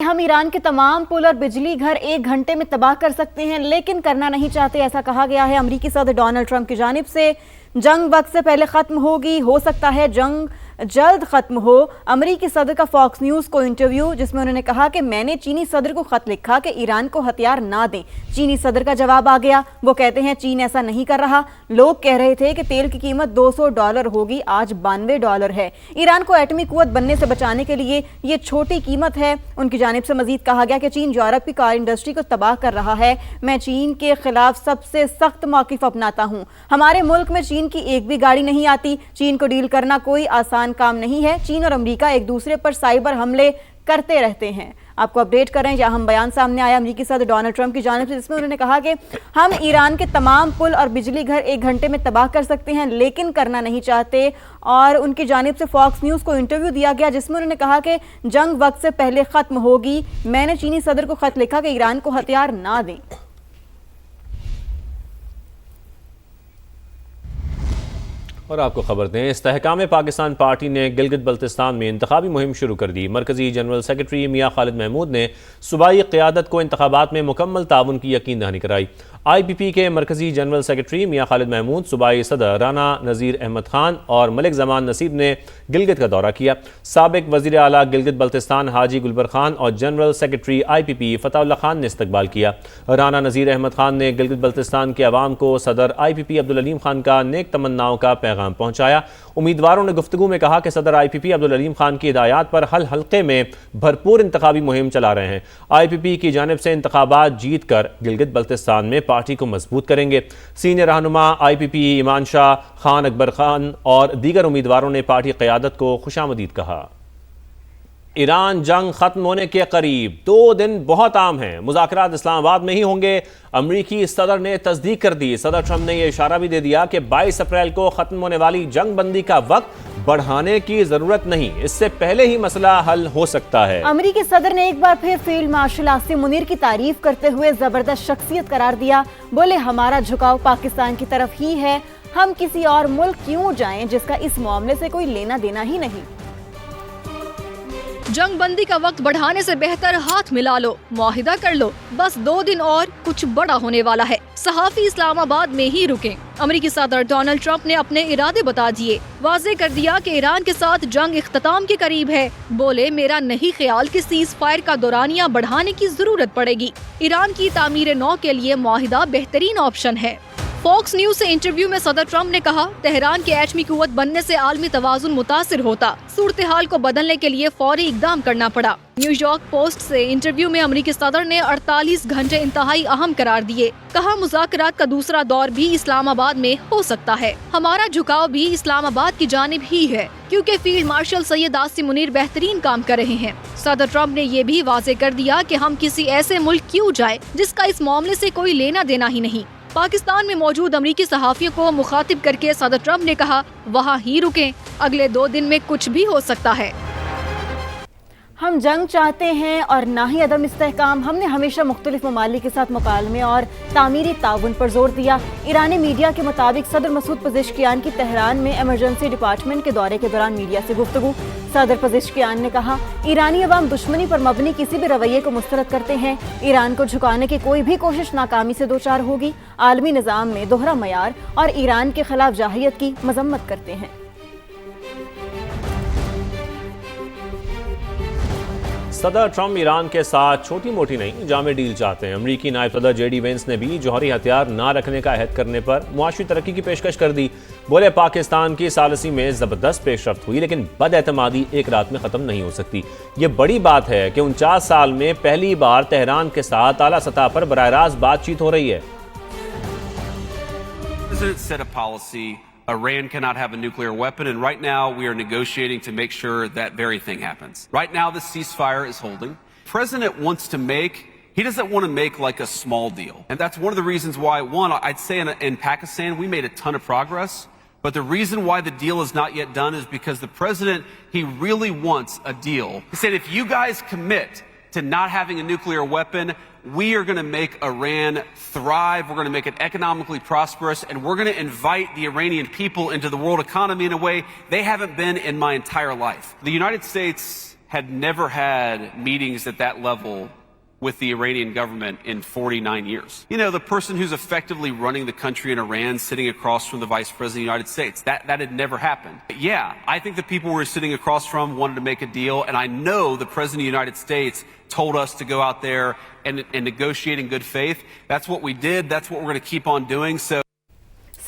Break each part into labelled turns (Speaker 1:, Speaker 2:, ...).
Speaker 1: ہم ایران کے تمام پل اور بجلی گھر 1 گھنٹے میں تباہ کر سکتے ہیں لیکن کرنا نہیں چاہتے، ایسا کہا گیا ہے امریکی صدر ڈونلڈ ٹرمپ کی جانب سے۔ جنگ وقت سے پہلے ختم ہوگی، ہو سکتا ہے جنگ جلد ختم ہو۔ امریکی صدر کا فاکس نیوز کو انٹرویو جس میں انہوں نے کہا کہ میں نے چینی صدر کو خط لکھا کہ ایران کو ہتھیار نہ دیں۔ چینی صدر کا جواب آ گیا، وہ کہتے ہیں چین ایسا نہیں کر رہا۔ لوگ کہہ رہے تھے کہ تیل کی قیمت $200 ہوگی، آج $92 ہے۔ ایران کو ایٹمی قوت بننے سے بچانے کے لیے یہ چھوٹی قیمت ہے۔ ان کی جانب سے مزید کہا گیا کہ چین یورپ کی کار انڈسٹری کو تباہ کر رہا ہے۔ میں چین کے خلاف سب سے سخت موقف اپناتا ہوں۔ ہمارے ملک میں چین کی ایک بھی گاڑی نہیں آتی۔ چین کو ڈیل کرنا کوئی آسان کام نہیں ہے۔ چین اور امریکہ ایک دوسرے پر سائبر حملے کرتے رہتے ہیں۔ آپ کو اپڈیٹ کر رہے ہیں، اہم بیان سامنے آیا امریکی صدر ڈونلڈ ٹرمپ کی جانب سے جس میں انہوں نے کہا کہ ہم ایران کے تمام پل اور بجلی گھر 1 گھنٹے میں تباہ کر سکتے ہیں لیکن کرنا نہیں چاہتے۔ اور ان کی جانب سے فاکس نیوز کو انٹرویو دیا گیا جس میں انہوں نے کہا کہ جنگ وقت سے پہلے ختم ہوگی۔ میں نے چینی صدر کو خط لکھا کہ ایران کو ہتھیار نہ دیں۔
Speaker 2: اور آپ کو خبر دیں، استحکام پاکستان پارٹی نے گلگت بلتستان میں انتخابی مہم شروع کر دی۔ مرکزی جنرل سیکرٹری میاں خالد محمود نے صوبائی قیادت کو انتخابات میں مکمل تعاون کی یقین دہانی کرائی۔ آئی پی پی کے مرکزی جنرل سیکرٹری میاں خالد محمود، صوبائی صدر رانا نذیر احمد خان اور ملک زمان نصیب نے گلگت کا دورہ کیا۔ سابق وزیر اعلیٰ گلگت بلتستان حاجی گلبر خان اور جنرل سیکرٹری آئی پی پی فتح اللہ خان نے استقبال کیا۔ رانا نذیر احمد خان نے گلگت بلتستان کے عوام کو صدر آئی پی پی عبدالعلیم خان کا نیک تمناؤں کا پیغام پہنچایا۔ امیدواروں نے گفتگو میں کہا کہ صدر آئی پی پی عبدالعلیم خان کی ہدایات پر ہر حلقے میں بھرپور انتخابی مہم چلا رہے ہیں۔ آئی پی پی کی جانب سے انتخابات جیت کر گلگت بلتستان میں پارٹی کو مضبوط کریں گے۔ سینئر رہنما آئی پی پی ایمان شاہ، خان اکبر خان اور دیگر امیدواروں نے پارٹی قیادت کو خوشامدید کہا۔ ایران جنگ ختم ہونے کے قریب، 2 دن بہت عام ہیں، مذاکرات اسلام آباد میں ہی ہوں گے۔ امریکی صدر نے تصدیق کر دی۔ صدر ٹرمپ نے یہ اشارہ بھی دے دیا کہ 22 اپریل کو ختم ہونے والی جنگ بندی کا وقت بڑھانے کی ضرورت نہیں، اس سے پہلے ہی مسئلہ حل ہو سکتا ہے۔
Speaker 1: امریکی صدر نے ایک بار پھر فیلڈ مارشل عاصم منیر کی تعریف کرتے ہوئے زبردست شخصیت قرار دیا۔ بولے ہمارا جھکاؤ پاکستان کی طرف ہی ہے، ہم کسی اور ملک کیوں جائیں جس کا اس معاملے سے کوئی لینا دینا ہی نہیں۔
Speaker 3: جنگ بندی کا وقت بڑھانے سے بہتر ہاتھ ملا لو، معاہدہ کر لو، بس 2 دن اور کچھ بڑا ہونے والا ہے۔ صحافی اسلام آباد میں ہی رکیں۔ امریکی صدر ڈونلڈ ٹرمپ نے اپنے ارادے بتا دیے، واضح کر دیا کہ ایران کے ساتھ جنگ اختتام کے قریب ہے۔ بولے میرا نہیں خیال کہ سیز فائر کا دورانیہ بڑھانے کی ضرورت پڑے گی۔ ایران کی تعمیر نو کے لیے معاہدہ بہترین آپشن ہے۔ فاکس نیوز سے انٹرویو میں صدر ٹرمپ نے کہا تہران کے ایٹمی قوت بننے سے عالمی توازن متاثر ہوتا، صورتحال کو بدلنے کے لیے فوری اقدام کرنا پڑا۔ نیو یارک پوسٹ سے انٹرویو میں امریکی صدر نے 48 گھنٹے انتہائی اہم قرار دیے۔ کہا مذاکرات کا دوسرا دور بھی اسلام آباد میں ہو سکتا ہے، ہمارا جھکاؤ بھی اسلام آباد کی جانب ہی ہے کیونکہ فیلڈ مارشل سید عاصم منیر بہترین کام کر رہے ہیں۔ صدر ٹرمپ نے یہ بھی واضح کر دیا کہ ہم کسی ایسے ملک کیوں جائیں جس کا اس معاملے سے کوئی لینا دینا ہی نہیں۔ پاکستان میں موجود امریکی صحافیوں کو مخاطب کر کے صدر ٹرمپ نے کہا وہاں ہی رکیں، اگلے 2 دن میں کچھ بھی ہو سکتا ہے۔
Speaker 1: ہم جنگ چاہتے ہیں اور نہ ہی عدم استحکام۔ ہم نے ہمیشہ مختلف ممالک کے ساتھ مکالمے اور تعمیری تعاون پر زور دیا۔ ایرانی میڈیا کے مطابق صدر مسعود پزشکیان کی تہران میں ایمرجنسی ڈپارٹمنٹ کے دورے کے دوران میڈیا سے گفتگو۔ صدر پزشکیان نے کہا ایرانی عوام دشمنی پر مبنی کسی بھی رویے کو مسترد کرتے ہیں۔ ایران کو جھکانے کی کوئی بھی کوشش ناکامی سے دوچار ہوگی۔ عالمی نظام میں دوہرا معیار اور ایران کے خلاف جارحیت کی مذمت کرتے ہیں۔
Speaker 2: صدر ٹرمپ ایران کے ساتھ چھوٹی موٹی نہیں، جامع ڈیل چاہتے ہیں۔ امریکی نائب صدر جے ڈی وینس نے بھی جوہری ہتھیار نہ رکھنے کا عہد کرنے پر معاشی ترقی کی پیشکش کر دی۔ بولے پاکستان کی ثالثی میں زبردست پیش رفت ہوئی لیکن بد اعتمادی ایک رات میں ختم نہیں ہو سکتی۔ یہ بڑی بات ہے کہ 49 سال میں پہلی بار تہران کے ساتھ اعلیٰ سطح پر براہ راست بات چیت ہو رہی ہے۔
Speaker 4: Iran cannot have a nuclear weapon, and right now we are negotiating to make sure that very thing happens. Right now the ceasefire is holding. The president wants to he doesn't want to make like a small deal. And that's one of the reasons why, one, I'd say in Pakistan we made a ton of progress, but the reason why the deal is not yet done is because the president, he really wants a deal. He said if you guys commit to not having a nuclear weapon, we are going to make Iran thrive, we're going to make it economically prosperous, and we're going to invite the Iranian people into the world economy in a way they haven't been in my entire life. The United States had never had meetings at that level with the Iranian government in 49 years. You know, the person who's effectively running the country in Iran sitting across from the Vice President of the United States, that had never happened. Yeah, I think the people we were sitting across from wanted to make a deal, and I know the President of the United States told us to go out there and negotiate in good faith. That's what we did. That's what we're going to keep on doing. So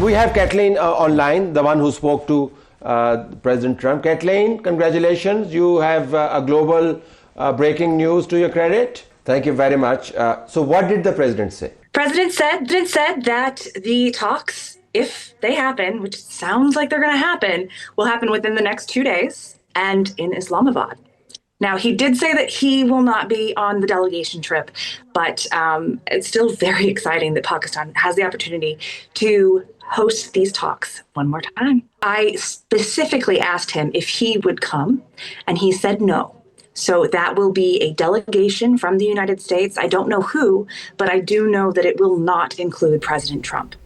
Speaker 5: We have Kathleen online, the one who spoke to President Trump. Kathleen, congratulations. You have a global breaking news to your credit. Thank you very much. So what did the President say?
Speaker 6: President said that the talks, if they happen, which sounds like they're going to happen, will happen within the next 2 days and in Islamabad. Now, he did say that he will not be on the delegation trip, but it's still very exciting that Pakistan has the opportunity to host these talks one more time. I specifically asked him if he would come, and he said no. So that will be a delegation from the United States. I don't know who, but I do know that it will not include President Trump.